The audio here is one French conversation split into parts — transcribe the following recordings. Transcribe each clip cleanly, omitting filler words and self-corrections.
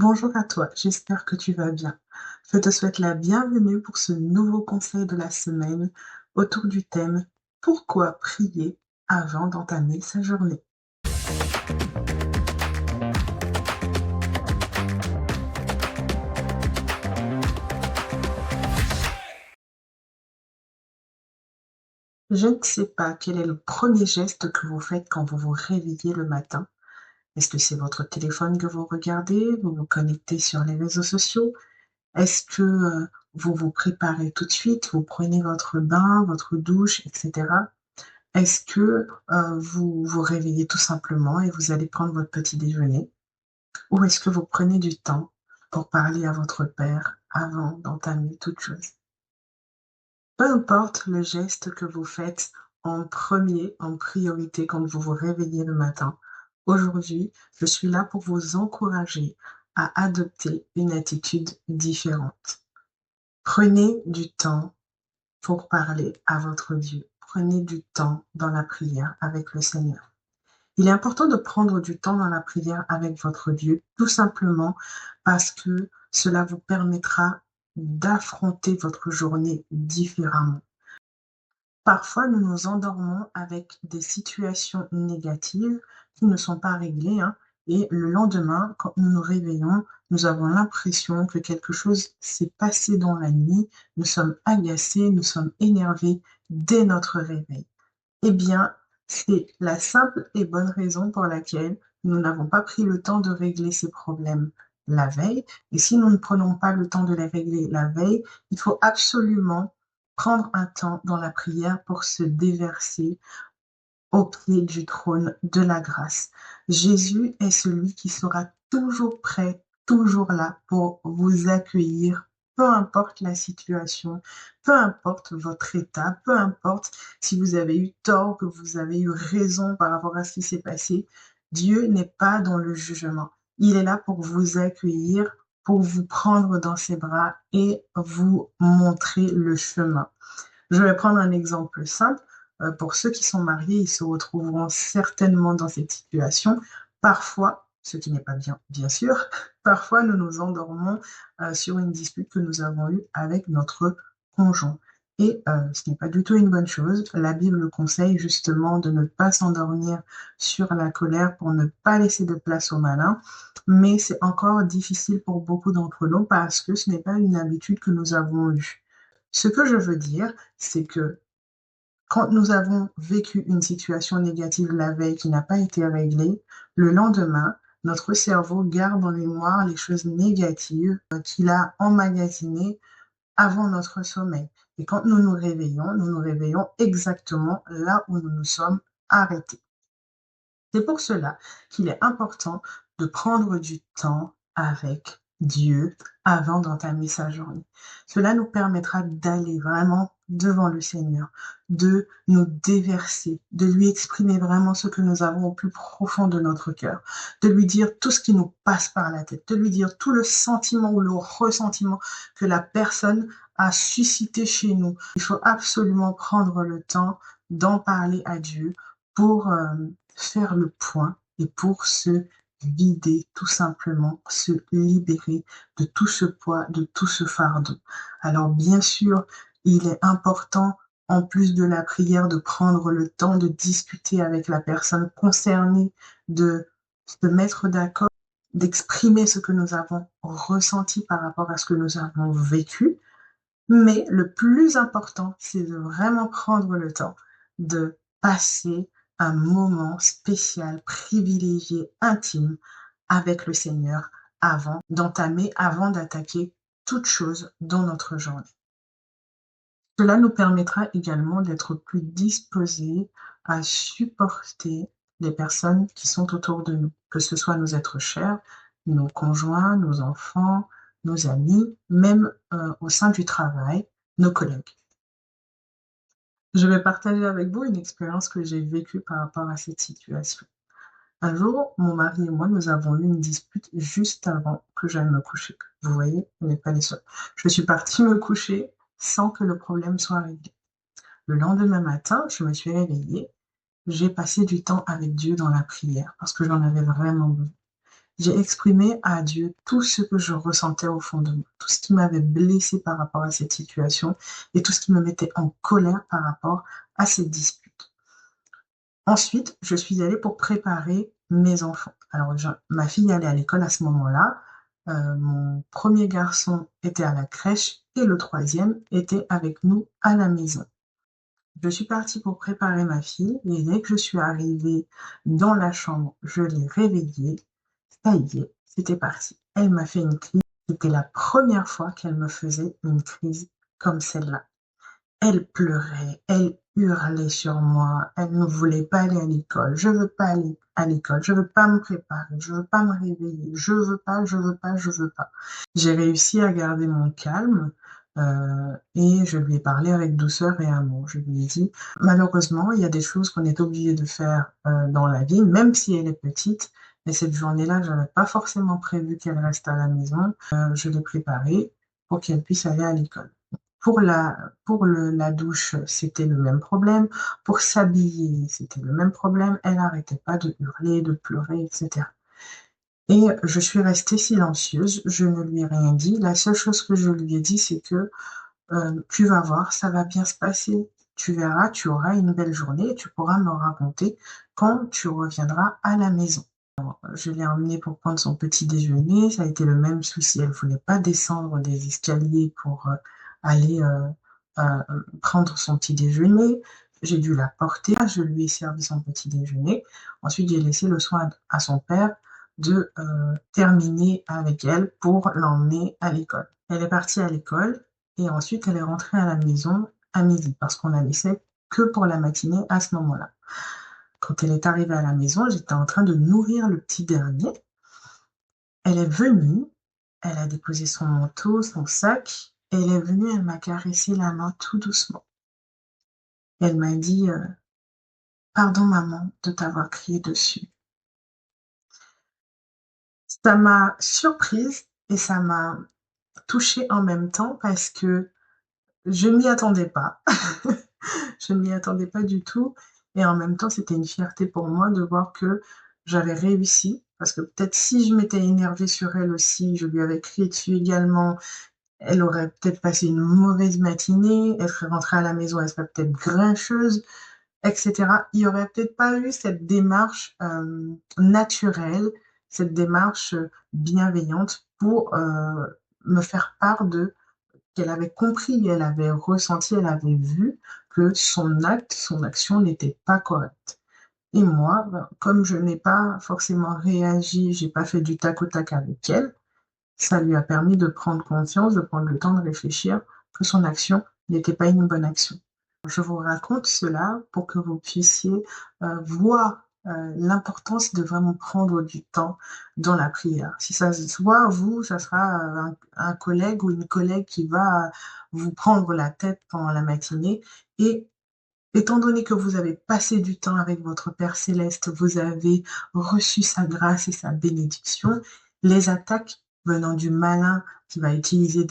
Bonjour à toi, j'espère que tu vas bien. Je te souhaite la bienvenue pour ce nouveau conseil de la semaine autour du thème Pourquoi prier avant d'entamer sa journée? Je ne sais pas quel est le premier geste que vous faites quand vous vous réveillez le matin. Est-ce que c'est votre téléphone que vous regardez? Vous vous connectez sur les réseaux sociaux? Est-ce que vous vous préparez tout de suite? Vous prenez votre bain, votre douche, etc. Est-ce que, vous vous réveillez tout simplement et vous allez prendre votre petit déjeuner? Ou est-ce que vous prenez du temps pour parler à votre père avant d'entamer toute chose? Peu importe le geste que vous faites en premier, en priorité quand vous vous réveillez le matin, aujourd'hui, je suis là pour vous encourager à adopter une attitude différente. Prenez du temps pour parler à votre Dieu. Prenez du temps dans la prière avec le Seigneur. Il est important de prendre du temps dans la prière avec votre Dieu, tout simplement parce que cela vous permettra d'affronter votre journée différemment. Parfois, nous nous endormons avec des situations négatives qui ne sont pas réglées, hein, et le lendemain, quand nous nous réveillons, nous avons l'impression que quelque chose s'est passé dans la nuit, nous sommes agacés, nous sommes énervés dès notre réveil. Eh bien, c'est la simple et bonne raison pour laquelle nous n'avons pas pris le temps de régler ces problèmes la veille. Et si nous ne prenons pas le temps de les régler la veille, il faut absolument prendre un temps dans la prière pour se déverser au pied du trône de la grâce. Jésus est celui qui sera toujours prêt, toujours là pour vous accueillir, peu importe la situation, peu importe votre état, peu importe si vous avez eu tort, que vous avez eu raison par rapport à ce qui s'est passé. Dieu n'est pas dans le jugement. Il est là pour vous accueillir, pour vous prendre dans ses bras et vous montrer le chemin. Je vais prendre un exemple simple. Pour ceux qui sont mariés, ils se retrouveront certainement dans cette situation. Parfois, ce qui n'est pas bien, bien sûr, parfois nous nous endormons sur une dispute que nous avons eue avec notre conjoint. Et ce n'est pas du tout une bonne chose. La Bible conseille justement de ne pas s'endormir sur la colère pour ne pas laisser de place au malin. Mais c'est encore difficile pour beaucoup d'entre nous parce que ce n'est pas une habitude que nous avons eue. Ce que je veux dire, c'est que quand nous avons vécu une situation négative la veille qui n'a pas été réglée, le lendemain, notre cerveau garde en mémoire les choses négatives qu'il a emmagasinées avant notre sommeil. Et quand nous nous réveillons exactement là où nous nous sommes arrêtés. C'est pour cela qu'il est important de prendre du temps avec Dieu avant d'entamer sa journée. Cela nous permettra d'aller vraiment devant le Seigneur, de nous déverser, de lui exprimer vraiment ce que nous avons au plus profond de notre cœur, de lui dire tout ce qui nous passe par la tête, de lui dire tout le sentiment ou le ressentiment que la personne a suscité chez nous. Il faut absolument prendre le temps d'en parler à Dieu pour faire le point et pour se vider tout simplement, se libérer de tout ce poids, de tout ce fardeau. Alors bien sûr, il est important, en plus de la prière, de prendre le temps de discuter avec la personne concernée, de se mettre d'accord, d'exprimer ce que nous avons ressenti par rapport à ce que nous avons vécu. Mais le plus important, c'est de vraiment prendre le temps de passer un moment spécial, privilégié, intime avec le Seigneur avant d'attaquer toute chose dans notre journée. Cela nous permettra également d'être plus disposés à supporter les personnes qui sont autour de nous, que ce soit nos êtres chers, nos conjoints, nos enfants, nos amis, même au sein du travail, nos collègues. Je vais partager avec vous une expérience que j'ai vécue par rapport à cette situation. Un jour, mon mari et moi, nous avons eu une dispute juste avant que j'aille me coucher. Vous voyez, vous n'êtes pas les seuls. Je suis partie me coucher sans que le problème soit réglé. Le lendemain matin, je me suis réveillée. J'ai passé du temps avec Dieu dans la prière parce que j'en avais vraiment besoin. J'ai exprimé à Dieu tout ce que je ressentais au fond de moi, tout ce qui m'avait blessé par rapport à cette situation et tout ce qui me mettait en colère par rapport à cette dispute. Ensuite, je suis allée pour préparer mes enfants. Alors, ma fille allait à l'école à ce moment-là. Mon premier garçon était à la crèche et le troisième était avec nous à la maison. Je suis partie pour préparer ma fille et dès que je suis arrivée dans la chambre, je l'ai réveillée. Ça y est, c'était parti. Elle m'a fait une crise. C'était la première fois qu'elle me faisait une crise comme celle-là. Elle pleurait, elle hurlait sur moi, elle ne voulait pas aller à l'école. Je veux pas aller à l'école, je veux pas me préparer, je veux pas me réveiller, je veux pas, je veux pas, je veux pas. J'ai réussi à garder mon calme et je lui ai parlé avec douceur et amour. Je lui ai dit, malheureusement, il y a des choses qu'on est obligé de faire dans la vie, même si elle est petite. Et cette journée-là, j'avais pas forcément prévu qu'elle reste à la maison. Je l'ai préparée pour qu'elle puisse aller à l'école. La douche, c'était le même problème. Pour s'habiller, c'était le même problème. Elle n'arrêtait pas de hurler, de pleurer, etc. Et je suis restée silencieuse. Je ne lui ai rien dit. La seule chose que je lui ai dit, c'est que tu vas voir, ça va bien se passer. Tu verras, tu auras une belle journée et tu pourras me raconter quand tu reviendras à la maison. Je l'ai emmenée pour prendre son petit déjeuner. Ça a été le même souci. Elle ne voulait pas descendre des escaliers pour aller prendre son petit déjeuner. J'ai dû la porter. Je lui ai servi son petit déjeuner. Ensuite, j'ai laissé le soin à son père de terminer avec elle pour l'emmener à l'école. Elle est partie à l'école et ensuite elle est rentrée à la maison à midi parce qu'on la laissait que pour la matinée à ce moment-là. Quand elle est arrivée à la maison, j'étais en train de nourrir le petit dernier. Elle est venue, elle a déposé son manteau, son sac, et elle est venue, elle m'a caressé la main tout doucement. Elle m'a dit pardon maman de t'avoir crié dessus. Ça m'a surprise et ça m'a touchée en même temps parce que je m'y attendais pas. Je ne m'y attendais pas du tout. Et en même temps, c'était une fierté pour moi de voir que j'avais réussi. Parce que peut-être si je m'étais énervée sur elle aussi, je lui avais crié dessus également, elle aurait peut-être passé une mauvaise matinée, elle serait rentrée à la maison, elle serait peut-être grincheuse, etc. Il n'y aurait peut-être pas eu cette démarche naturelle, cette démarche bienveillante pour me faire part de qu'elle avait compris, elle avait ressenti, elle avait vu que son acte, son action n'était pas correcte. Et moi, ben, comme je n'ai pas forcément réagi, j'ai pas fait du tac au tac avec elle, ça lui a permis de prendre conscience, de prendre le temps de réfléchir que son action n'était pas une bonne action. Je vous raconte cela pour que vous puissiez voir l'importance de vraiment prendre du temps dans la prière. Si ça se voit, vous, ça sera un collègue ou une collègue qui va vous prendre la tête pendant la matinée. Et étant donné que vous avez passé du temps avec votre Père céleste, vous avez reçu sa grâce et sa bénédiction, les attaques venant du malin qui va utiliser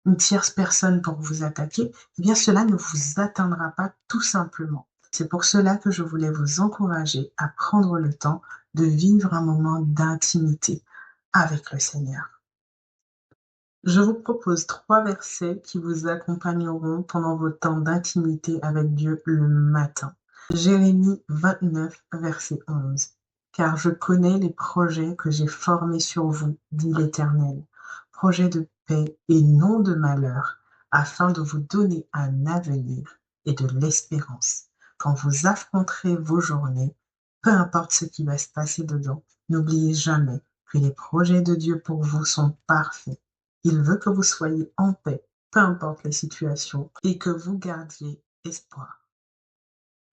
une tierce personne pour vous attaquer, eh bien cela ne vous atteindra pas tout simplement. C'est pour cela que je voulais vous encourager à prendre le temps de vivre un moment d'intimité avec le Seigneur. Je vous propose 3 versets qui vous accompagneront pendant vos temps d'intimité avec Dieu le matin. Jérémie 29, verset 11. Car je connais les projets que j'ai formés sur vous, dit l'Éternel, projets de paix et non de malheur, afin de vous donner un avenir et de l'espérance. Quand vous affronterez vos journées, peu importe ce qui va se passer dedans, n'oubliez jamais que les projets de Dieu pour vous sont parfaits. Il veut que vous soyez en paix, peu importe les situations, et que vous gardiez espoir.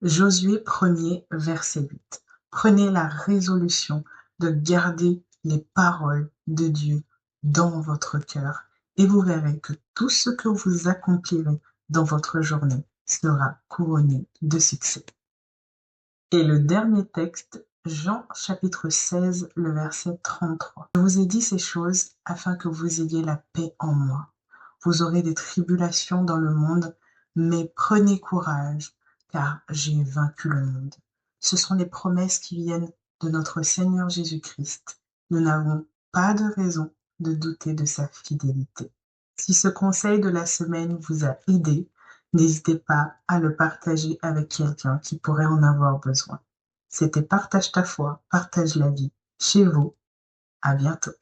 Josué 1er, verset 8. Prenez la résolution de garder les paroles de Dieu dans votre cœur et vous verrez que tout ce que vous accomplirez dans votre journée sera couronné de succès. Et le dernier texte, Jean chapitre 16, le verset 33. Je vous ai dit ces choses afin que vous ayez la paix en moi. Vous aurez des tribulations dans le monde, mais prenez courage, car j'ai vaincu le monde. Ce sont les promesses qui viennent de notre Seigneur Jésus-Christ. Nous n'avons pas de raison de douter de sa fidélité. Si ce conseil de la semaine vous a aidé, n'hésitez pas à le partager avec quelqu'un qui pourrait en avoir besoin. C'était Partage ta foi, partage la vie. Chez vous, à bientôt.